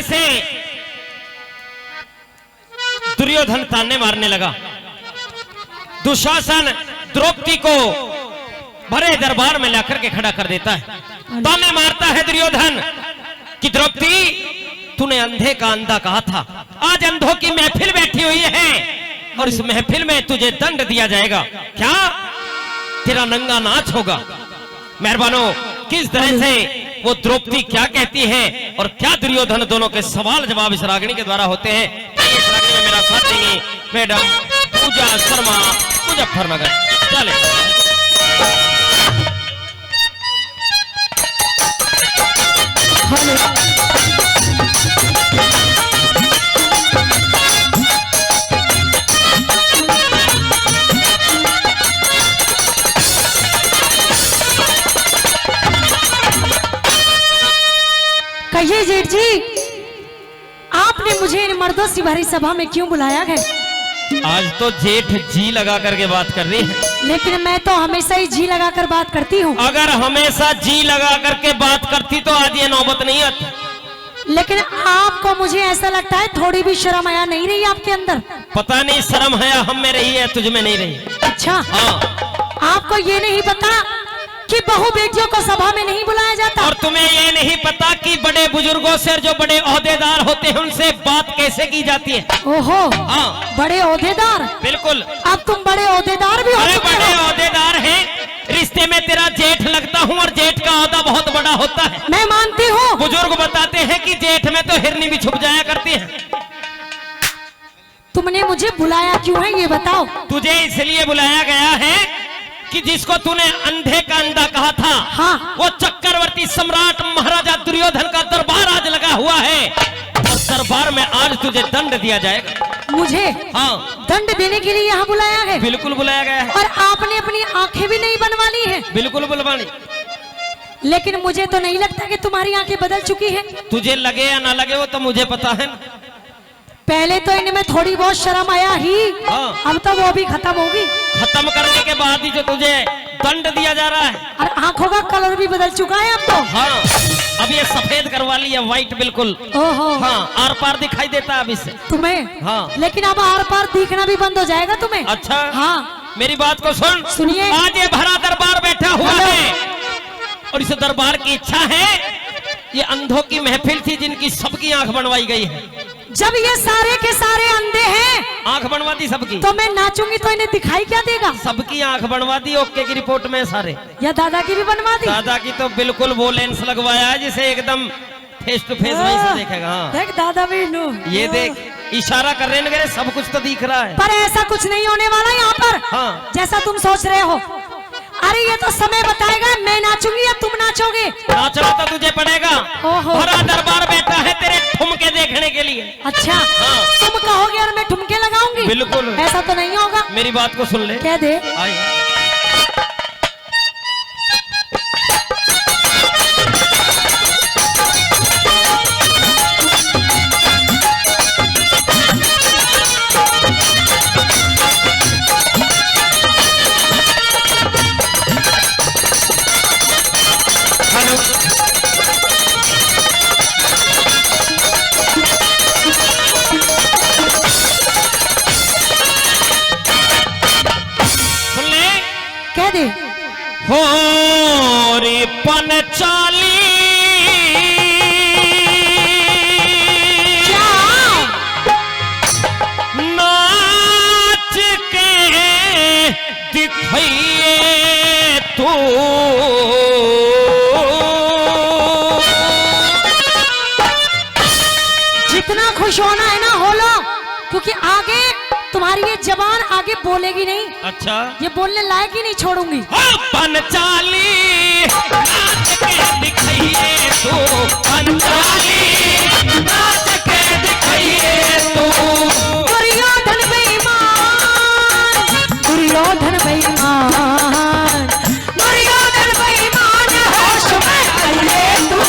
से दुर्योधन ताने मारने लगा। दुशासन द्रौपदी को भरे दरबार में लाकर के खड़ा कर देता है। ताने मारता है दुर्योधन कि द्रौपदी, तूने अंधे का अंधा कहा था, आज अंधों की महफिल बैठी हुई है और इस महफिल में तुझे दंड दिया जाएगा। क्या तेरा नंगा नाच होगा? मेहरबानो, किस तरह से वो द्रौपदी क्या कहती है और क्या दुर्योधन, दोनों के सवाल जवाब इस रागिणी के द्वारा होते हैं। इस रागिणी में मेरा साथ देंगे मैडम पूजा शर्मा, मुजफ्फरनगर। चले कहिए जेठ जी, आपने मुझे इन मर्दों से भरी सभा में क्यों बुलाया है? आज तो जेठ जी लगा करके बात कर रही है। लेकिन मैं तो हमेशा ही जी लगा कर बात करती हूँ। अगर हमेशा जी लगा करके बात करती तो आज ये नौबत नहीं आती। लेकिन आपको, मुझे ऐसा लगता है, थोड़ी भी शर्म आया नहीं रही आपके अंदर। पता नहीं शर्म है हम में रही है, तुझ में नहीं रही। अच्छा, हाँ। आपको ये नहीं पता कि बहू बेटियों को सभा में नहीं बुलाया जाता? और तुम्हें ये नहीं पता कि बड़े बुजुर्गों से, जो बड़े ओहदेदार होते हैं, उनसे बात कैसे की जाती है? ओहो, हाँ। बड़े ओहदेदार? बिल्कुल। अब तुम बड़े ओहदेदार भी हो चुके हो। बड़े ओहदेदार हैं, रिश्ते में तेरा जेठ लगता हूँ और जेठ का ओहदा बहुत बड़ा होता है। मैं मानती हूँ। बुजुर्ग बताते हैं कि जेठ में तो हिरनी भी छुप जाया करती है। तुमने मुझे बुलाया क्यों है ये बताओ? तुझे इसलिए बुलाया गया है कि जिसको तूने अंधे का अंधा कहा था, हाँ, वो चक्रवर्ती सम्राट महाराजा दुर्योधन का दरबार आज लगा हुआ है और दरबार में आज तुझे दंड दिया जाएगा। मुझे? हाँ, दंड देने के लिए यहाँ बुलाया है? बिल्कुल बुलाया गया है। और आपने अपनी आंखें भी नहीं बनवा ली है? बिल्कुल बुलवानी। लेकिन मुझे तो नहीं लगता कि तुम्हारी आंखें बदल चुकी हैं। तुझे लगे या ना लगे वो तो मुझे पता है। पहले तो इनमें थोड़ी बहुत शर्म आया ही, हाँ। अब तो वो भी खत्म होगी। खत्म करने के बाद ही जो तुझे दंड दिया जा रहा है। और आंखों का कलर भी बदल चुका है अब तो। हाँ, अब ये सफेद करवा ली है, व्हाइट बिल्कुल। ओहो, हाँ, आर पार दिखाई देता है अब इससे तुम्हें। हाँ। लेकिन अब आर पार दिखना भी बंद हो जाएगा तुम्हें। अच्छा, हाँ, मेरी बात को सुन। सुनिए। आज ये भरा दरबार बैठा हुआ है और इस दरबार की इच्छा है, ये अंधों की महफिल थी जिनकी सबकी आंख बनवाई गई है। जब ये सारे के सारे अंधे हैं, आंख बनवा दी सबकी, तो मैं नाचूंगी तो इन्हें दिखाई क्या देगा? सबकी आंख बनवा दी। ओके की रिपोर्ट में सारे। या दादा की भी बनवा दी? दादा की तो बिल्कुल वो लेंस लगवाया है जिसे एकदम फेस टू फेस वहीं से देखेगा। हाँ, देख दादा भी नो। ये देख, इशारा कर रहे हैं, सब कुछ तो दिख रहा है। पर ऐसा कुछ नहीं होने वाला यहाँ पर। हाँ। जैसा तुम सोच रहे हो। अरे ये तो समय बताएगा, मैं नाचूंगी या तुम नाचोगे। नाचना तो तुझे पड़ेगा। ओहो। भरा दरबार बैठा है तेरे ठुमके देखने के लिए। अच्छा, हाँ। तुम कहोगे और मैं ठुमके लगाऊंगी? बिल्कुल। ऐसा तो नहीं होगा। मेरी बात को सुन ले। कह दे। आई। कह दे। हो रे पंचाली, क्या? नाच के दिखाइए तू। जितना खुश होना है ना हो लो, क्योंकि आगे तुम्हारी ये जबान आगे बोलेगी नहीं। अच्छा, ये बोलने लायक ही नहीं छोड़ूंगी। पंचाली नाच के दिखाइए तू, पंचाली नाच के दिखाइए तू। दुर्योधन बेईमान, दुर्योधन बेईमान, दुर्योधन बेईमान, होश में आइए तू।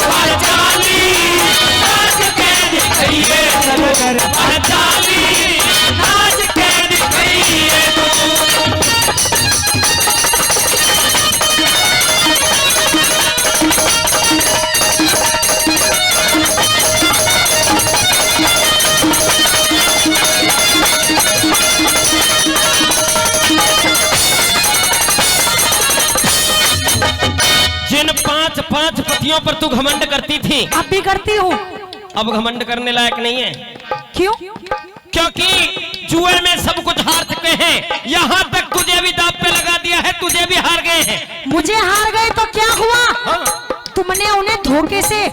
पंचाली नाच के दिखाइए तू, पंचाली नाच के दिखाइए तू। पतियों पर तू घमंड करती थी, अब भी करती हूँ। अब घमंड करने लायक नहीं है। क्यों? क्योंकि जुए में सब कुछ हार चुके हैं, यहाँ तक तुझे भी दांव पे लगा दिया है, तुझे भी हार गए हैं। मुझे हार गए तो क्या हुआ? हाँ। तुमने उन्हें धोखे से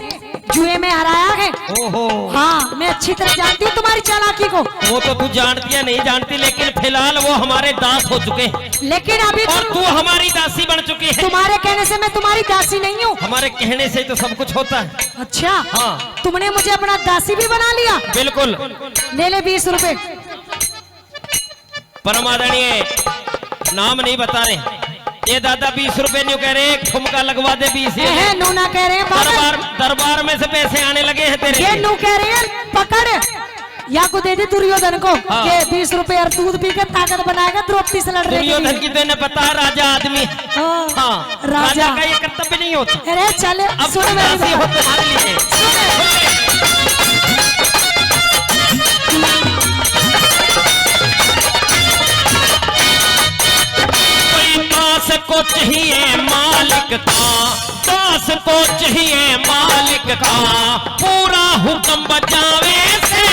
जुए में हराया है। ओहो। हाँ, मैं अच्छी तरह जानती हूँ तुम्हारी चालाकी को। वो तो तू जानती है नहीं जानती, लेकिन फिलहाल वो हमारे दास हो चुके हैं, लेकिन अभी और तू हमारी दासी बन चुकी है। तुम्हारे कहने से मैं तुम्हारी दासी नहीं हूँ। हमारे कहने से तो सब कुछ होता है। अच्छा। हाँ। तुमने मुझे अपना दासी भी बना लिया। बिल्कुल। ले 20 रुपए। परम आदरणीय, नाम नहीं बता रहे ये दादा, 20 रुपए न्यू कह रहे, ठुमका लगवा दे 20। नू ना कह रहे हैं दरबार में से पैसे आने लगे हैं तेरे। ये नू कह रहे हैं पकड़ या को दे दे दुर्योधन को। हाँ। ये 20 रुपए और दूध पी के ताकत बनाएगा द्रौपदी से लड़ रही। दुर्योधन की तो इन्हें पता है राजा आदमी। हाँ, राजा का ये कर्तव्य नहीं होता। अरे चले अब सुन मेरी दासी बात। हो तो हार लिए। दास को चाहिए मालिक का, दास को चाहिए मालिक का, पूरा हुक्म बचावे से।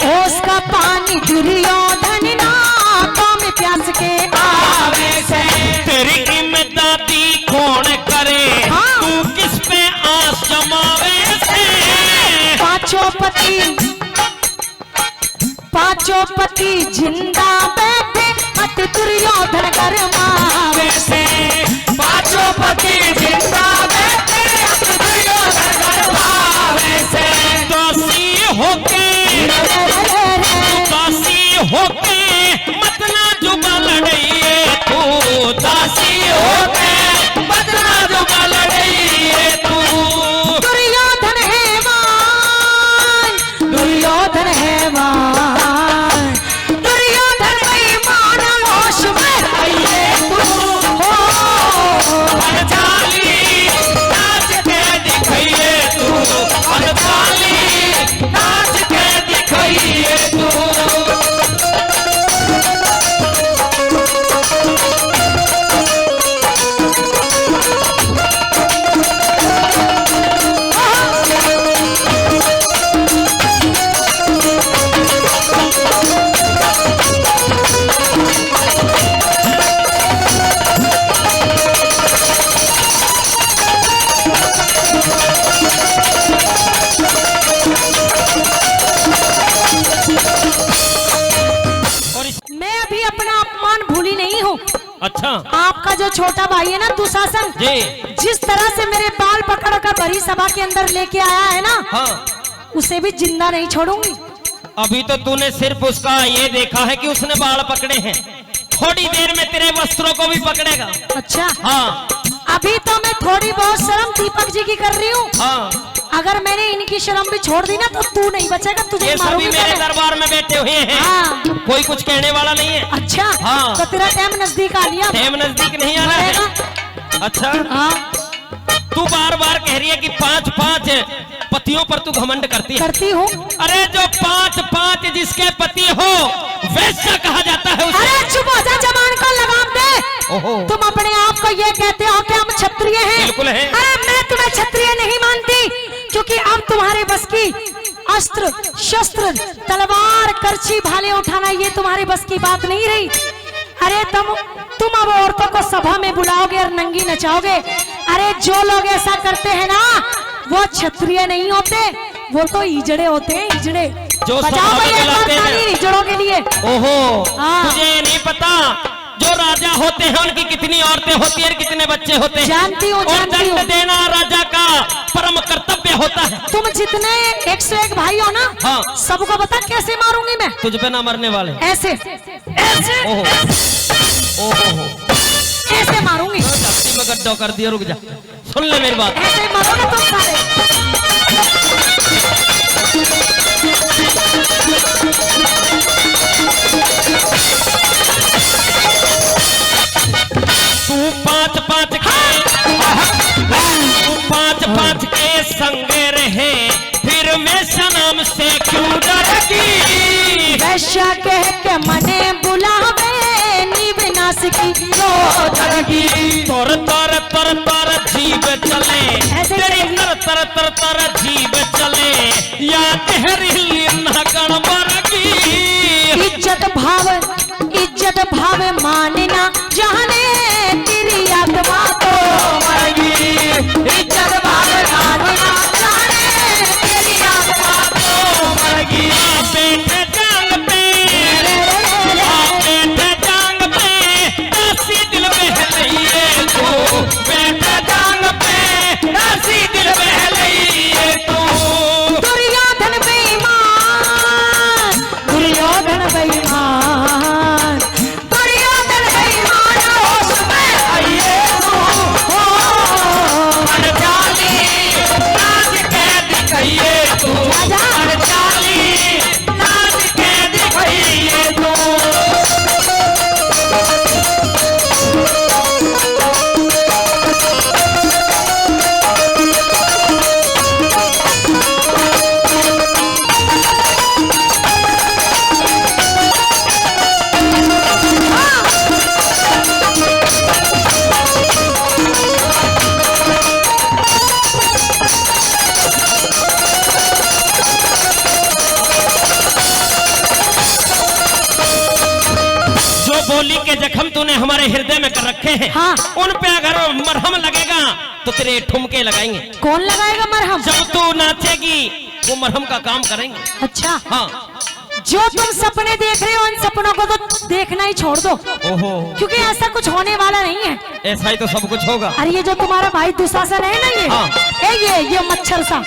उसका पानी दुर्योधन नाकों में प्यास के आवे से। तेरी इमदादी कौन करे, हाँ। तू किस पे आस जमावे से। पांचों पति जिंदा बैठे मत दुर्योधन गरमावे से। पांचों पति जिंदा बैठे दुर्योधन गरमावे से। दासी होके मत ना जुगा लड़िए तू, दासी होके मत ना जुगा लड़िए तू। दुर्योधन है मान, दुर्योधन है मान, दुर्योधन की मान होश में आइए तू हो। हरताली नाच के दिखाइए तू, हरताली नाच के दिखाइए तू। मैं अभी अपना अपमान भूली नहीं हूँ। अच्छा आपका जो छोटा भाई है ना दुशासन जी। जिस तरह से मेरे बाल पकड़कर भरी सभा के अंदर लेके आया है ना, हाँ, उसे भी जिंदा नहीं छोड़ूंगी। अभी तो तूने सिर्फ उसका ये देखा है कि उसने बाल पकड़े हैं, थोड़ी देर में तेरे वस्त्रों को भी पकड़ेगा। अच्छा। हाँ अभी तो मैं थोड़ी बहुत शर्म दीपक जी की कर रही हूँ। हाँ, अगर मैंने इनकी शर्म भी छोड़ दी ना तो तू नहीं बचेगा, तुझे ये सभी मारूंगी मेरे पहले। दरबार में बैठे हुए हैं। हाँ। कोई कुछ कहने वाला नहीं है। अच्छा। हाँ। तो तेरा टाइम नजदीक आ लिया। टाइम नजदीक नहीं आना है। मरेगा। अच्छा, हाँ, तू बार बार कह रही है कि 5-5 पतियों पर तू घमंड करती है। करती हूँ। अरे जो 5-5 जिसके पति हो वैसा कहा जाता है उसे। अरे चुप हो जा, जबान को लगाम दे। ओहो। तुम अपने आप को ये कहते हो कि हम क्षत्रिय हैं। बिल्कुल है। अरे मैं तुम्हें क्षत्रिय नहीं मानती, क्योंकि अब तुम्हारे बस की अस्त्र शस्त्र तलवार करछी भाले उठाना ये तुम्हारे बस की बात नहीं रही। अरे तुम अब औरतों को सभा में बुलाओगे और नंगी नचाओगे। अरे जो लोग ऐसा करते हैं ना वो क्षत्रिय नहीं होते, वो तो ईजड़े होते हैं, ईजड़े। जो बजाओ सभा में भैया एक बार बुलाते हैं। ताली ईजड़ों के लिए। ओहो, हाँ। तुझे ये नहीं पता जो राजा होते हैं उनकी कितनी औरतें होती हैं, कितने बच्चे होते हैं। जानती हूँ, और जानती हूँ। दंड देना राजा का परम कर्तव्य होता है। तुम जितने 101 भाई हो ना, हाँ। सबको बता कैसे मारूंगी मैं। तुझ पे ना मरने वाले। ऐसे ऐसे ओहो ओहो, ऐसे मारूंगी। छाती में गड्ढा कर दिया, रुक जा, सुन ले मेरी बात। ऐसे ही मारोगे तुम सारे। तू 5-5 के संग रहे, फिर मैं सनम से क्यों डरती। वैश्या कह के मने बुलावे, निविनाश की रोधन की। तर तर तर तर जीव चले, ऐसे ही तेरी करेगी। तर तर तर तर जीव चले, या जहरीली नगण मरगी। इज्जत भाव मानना जाने तेरी आत्मा तो मरगी। इज्जत भाव मानना जाने तेरी आत्मा तो मरगी। बैठे जांग पे, बैठे जांग पे, दासी दिल बहलइए तू। बैठे जांग पे, दासी दिल बहलइए तू। दुर्योधन बेईमान, दुर्योधन बेईमान, दुर्योधन बेईमान, होश में आइए तू। हो अड़चाली नाच के दिखाइए तू। राजा। अड़चाली नाच के दिखाइए तू। जो बोली के जख्म तूने हमारे हृदय में कर रखे हैं, हाँ। उन पे अगर मरहम लगेगा तो तेरे ठुमके लगाएंगे। कौन लगाएगा मरहम? जब तू नाचेगी वो मरहम का काम करेंगे। अच्छा, हाँ। जो तुम सपने देख रहे हो इन सपनों को तो देखना ही छोड़ दो, ओहो, क्योंकि ऐसा कुछ होने वाला नहीं है। ऐसा ही तो सब कुछ होगा। अरे ये जो तुम्हारा भाई दुशासन है ना, ये हाँ। ये मच्छर सा,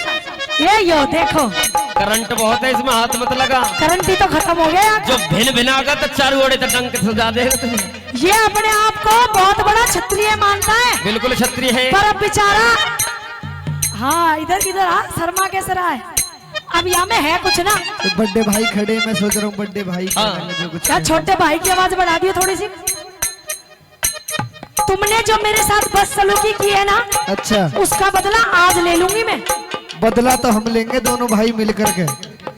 यो देखो, करंट बहुत है इसमें, हाथ मत लगा। करंट ही तो खत्म हो गया। जो भिन भिनागा तो चारों ओर तक डंक सजा देगा तुझे। ये अपने आप को बहुत बड़ा क्षत्रिय मानता है, बिल्कुल क्षत्रिय है। पर अब बेचारा, हाँ इधर इधर आ, शर्मा कैसे रहा है? अब यहाँ में है कुछ ना। तो बड़े भाई खड़े, मैं सोच रहा हूँ बड़े भाई हाँ। जो कुछ क्या छोटे भाई की आवाज बढ़ा दी थोड़ी सी? तुमने जो मेरे साथ बदसलूकी की है ना, अच्छा, उसका बदला आज ले लूंगी मैं। बदला तो हम लेंगे दोनों भाई मिल करके।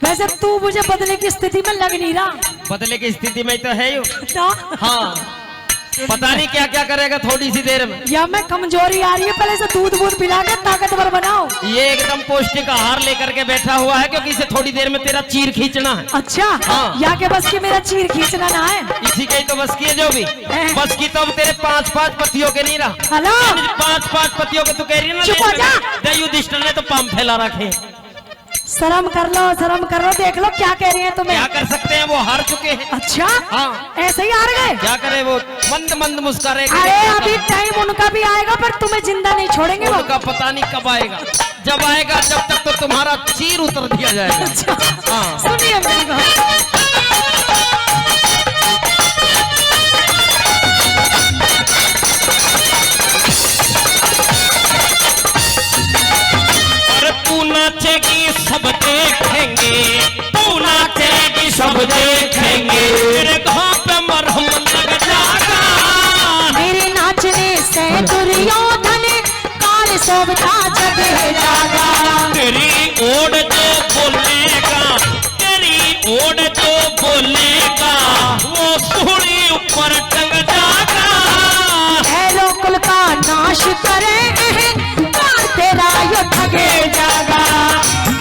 वैसे तू मुझे बदले की स्थिति में लग नहीं रहा बदले की स्थिति में तो है यू। तो हाँ, पता नहीं क्या क्या करेगा थोड़ी सी देर में। या मैं कमजोरी आ रही है, पहले से दूध बूध पिला के ताकतवर बनाओ। ये एकदम पौष्टिक आहार लेकर के बैठा हुआ है, क्योंकि इसे थोड़ी देर में तेरा चीर खींचना है। अच्छा, हाँ। या के बस की मेरा चीर खींचना ना है। इसी के ही तो बस की है जो भी। बस की तो अब तेरे 5-5 पतियों के नहीं रहा। हेलो, 5-5 पतियों के तू कह रही है ना। चुप हो जा। दे युधिष्ठिर ने तो पाम फैला रखे। शर्म कर लो, शर्म कर लो, देख लो क्या कह रही है तुम्हें। क्या कर सकते हैं, वो हार चुके हैं। अच्छा, हाँ। ऐसे ही हार गए। क्या करे, वो मंद मंद मुस्कुराए। अरे अभी टाइम उनका भी आएगा, पर तुम्हें जिंदा नहीं छोड़ेंगे वो। उनका पता नहीं कब आएगा। जब आएगा जब तक तो तुम्हारा चीर उतर दिया जाएगा। अच्छा, हाँ। सुनिए मेरी बात। और तू नाचेगी सब देखेंगे, तू नाचेगी सब देखेंगे, तेरे घाव पे मरहम लग जाएगा। मेरे नाचने से दुर्योधन काल सोबता जग जागा। तेरी ओढ़ जो बोलेगा, तेरी ओढ़ जो बोलेगा, वो सूढ़ी ऊपर टंग जाएगा। भैरव कुल का नाश करे, काल तेरा यो ठगे जागा।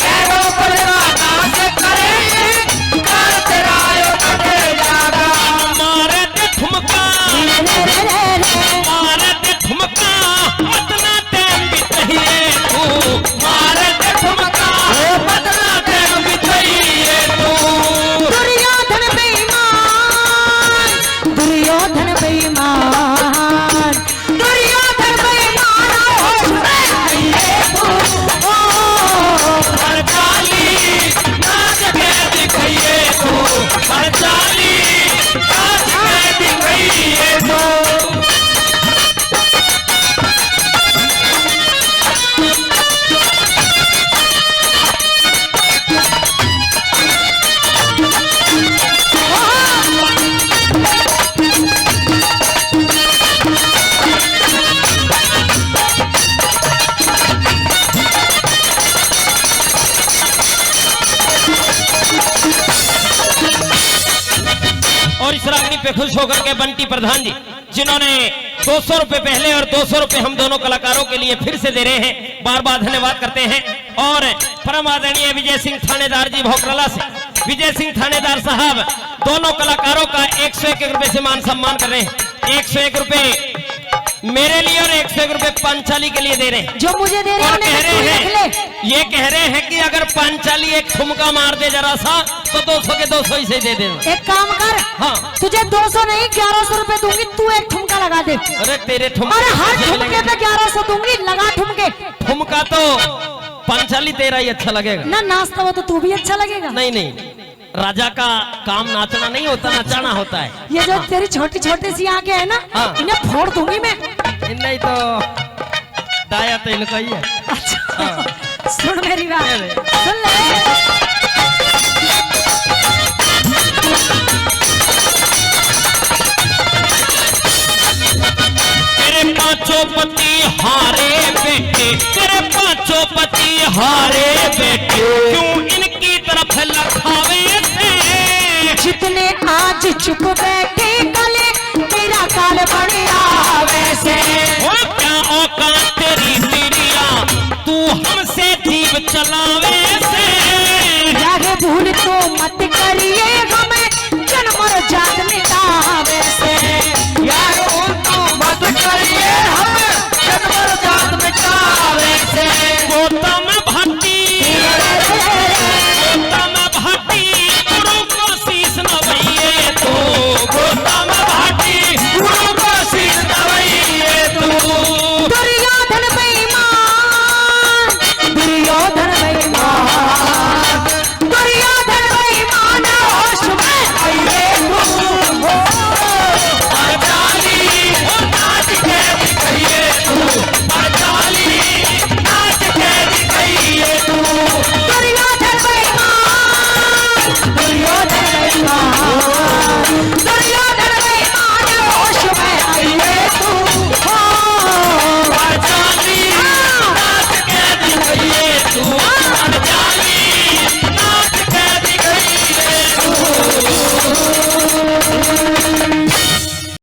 भैरव कुल का नाश करे, काल तेरा यो ठगे जागा। मारे दे ठुमका, रे रे रे रे। मारे दे ठुमका, अपना टाइम बिताइए तू। मारे दे ठुमका, अपना टाइम बिताइए तू। दुर्योधन बेईमान, दुर्योधन बेईमान, दुर्योधन बेईमान, होश में आइए तू। ओ, हड़ताली नाच के दिखाइए तू। हड़ताली नाच के दिखाइए तू। और इस रागनी पे खुश होकर के बंटी प्रधान जी जिन्होंने 200 रुपए पहले और 200 रुपए हम दोनों कलाकारों के लिए फिर से दे रहे हैं, बार बार धन्यवाद करते हैं। और परम आदरणीय विजय सिंह थानेदार जी भोकरला से, विजय सिंह थानेदार साहब दोनों कलाकारों का 101 रुपए से मान सम्मान कर रहे हैं। 101 रुपए मेरे लिए और 101 रुपए पांचाली के लिए दे रहे हैं। जो मुझे दे रहे और कह रहे हैं हैं, ये कह रहे हैं कि अगर पांचाली एक ठुमका मार दे जरा सा तो 200 के 200 ही से दे दे। एक काम कर, हाँ। तुझे 200 नहीं 1100 रुपए दूंगी, तू एक ठुमका लगा दे। अरे तेरे ठुमके, अरे हर ठुमके पे 1100 दूंगी, लगा ठुमके। ठुमका तो पांचाली तेरा ही अच्छा लगेगा ना नाचता हो तो तू भी अच्छा लगेगा। नहीं नहीं, राजा का काम नाचना नहीं होता, नचाना होता है। ये जो तेरी छोटी छोटी सी आंखें है ना, हाँ। इन्हें फोड़ दूंगी मैं। नहीं तो दाया तो इनका ही है। अच्छा हाँ। सुन मेरी बात, अरे। सुन ले। तेरे पांचों पति हारे बेटे, तेरे पांचों पति हारे बेटे, क्यों इनकी तरफ लखावे थे? जितने आज चुप बैठे कले, तेरा काल बढ़िया वैसे। ओ क्या औकात तेरी तिरिया, तू हमसे जीव चलावे से। जागे भूल तो मत